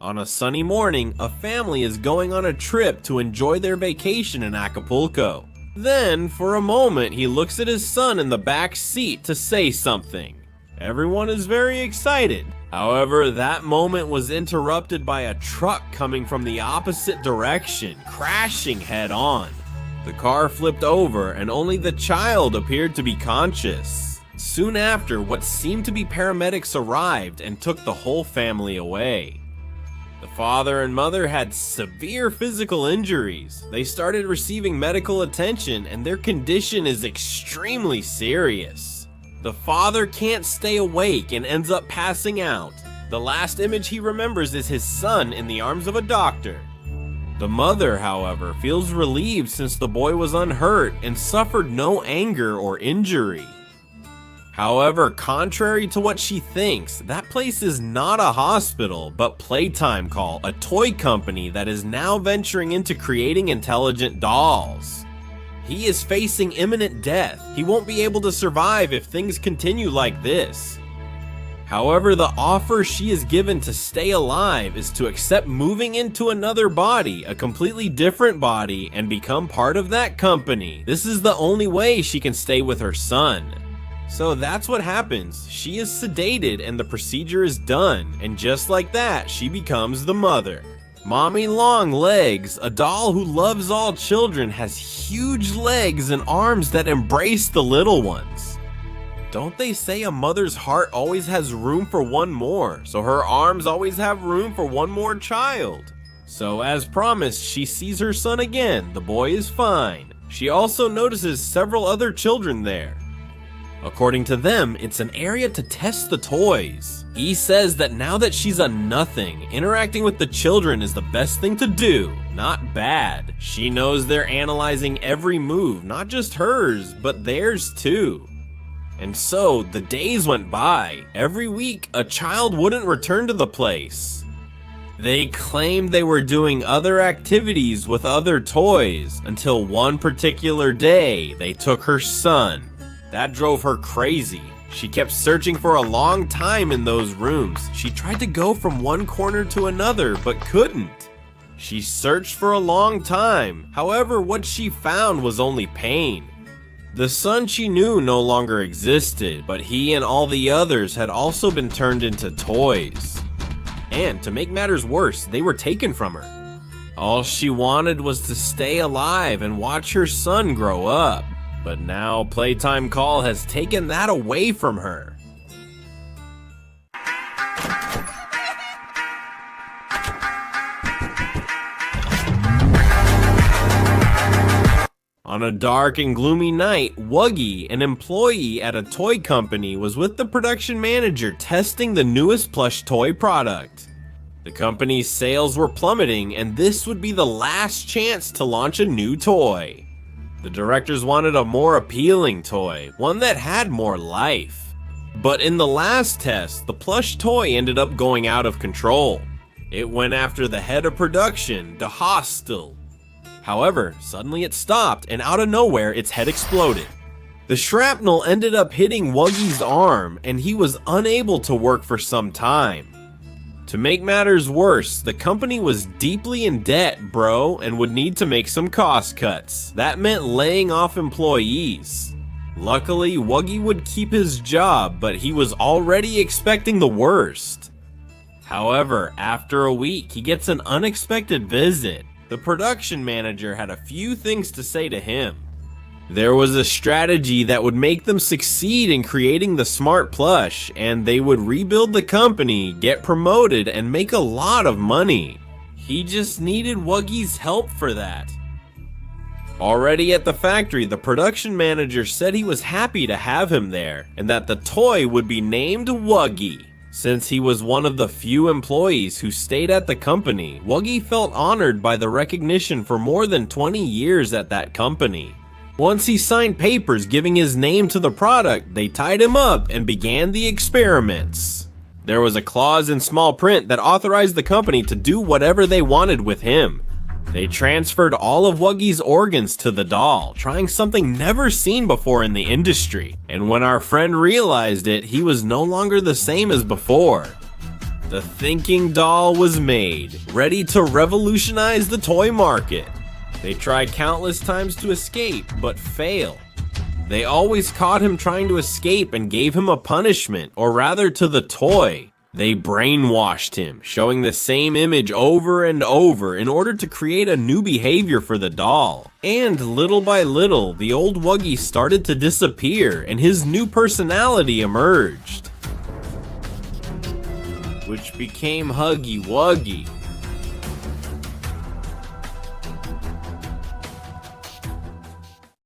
On a sunny morning, a family is going on a trip to enjoy their vacation in Acapulco. Then, for a moment, he looks at his son in the back seat to say something. Everyone is very excited. However, that moment was interrupted by a truck coming from the opposite direction, crashing head on. The car flipped over and only the child appeared to be conscious. Soon after, what seemed to be paramedics arrived and took the whole family away. The father and mother had severe physical injuries. They started receiving medical attention and their condition is extremely serious. The father can't stay awake and ends up passing out. The last image he remembers is his son in the arms of a doctor. The mother, however, feels relieved since the boy was unhurt and suffered no anger or injury. However, contrary to what she thinks, that place is not a hospital, but Playtime, a toy company that is now venturing into creating intelligent dolls. He is facing imminent death. He won't be able to survive if things continue like this. However, the offer she is given to stay alive is to accept moving into another body, a completely different body, and become part of that company. This is the only way she can stay with her son. So that's what happens. She is sedated and the procedure is done, and just like that, she becomes the mother. Mommy Long Legs, a doll who loves all children, has huge legs and arms that embrace the little ones. Don't they say a mother's heart always has room for one more, so her arms always have room for one more child? So as promised, she sees her son again. The boy is fine. She also notices several other children there. According to them, it's an area to test the toys. He says that now that she's a nothing, interacting with the children is the best thing to do, not bad. She knows they're analyzing every move, not just hers, but theirs too. And so, the days went by. Every week, a child wouldn't return to the place. They claimed they were doing other activities with other toys, until one particular day, they took her son. That drove her crazy. She kept searching for a long time in those rooms. She tried to go from one corner to another, but couldn't. She searched for a long time. However, what she found was only pain. The son she knew no longer existed, but he and all the others had also been turned into toys. And to make matters worse, they were taken from her. All she wanted was to stay alive and watch her son grow up. But now Playtime has taken that away from her. On a dark and gloomy night, Wuggy, an employee at a toy company, was with the production manager testing the newest plush toy product. The company's sales were plummeting, and this would be the last chance to launch a new toy. The directors wanted a more appealing toy, one that had more life. But in the last test, the plush toy ended up going out of control. It went after the head of production, the hostile. However, suddenly it stopped, and out of nowhere, its head exploded. The shrapnel ended up hitting Wuggy's arm, and he was unable to work for some time. To make matters worse, the company was deeply in debt, and would need to make some cost cuts. That meant laying off employees. Luckily, Wuggy would keep his job, but he was already expecting the worst. However, after a week, he gets an unexpected visit. The production manager had a few things to say to him. There was a strategy that would make them succeed in creating the smart plush, and they would rebuild the company, get promoted, and make a lot of money. He just needed Wuggy's help for that. Already at the factory, the production manager said he was happy to have him there, and that the toy would be named Wuggy. Since he was one of the few employees who stayed at the company, Wuggy felt honored by the recognition for more than 20 years at that company. Once he signed papers giving his name to the product, they tied him up and began the experiments. There was a clause in small print that authorized the company to do whatever they wanted with him. They transferred all of Wuggy's organs to the doll, trying something never seen before in the industry. And when our friend realized it, he was no longer the same as before. The thinking doll was made, ready to revolutionize the toy market. They tried countless times to escape, but failed. They always caught him trying to escape and gave him a punishment, or rather to the toy. They brainwashed him, showing the same image over and over in order to create a new behavior for the doll. And little by little, the old Wuggy started to disappear and his new personality emerged, which became Huggy Wuggy.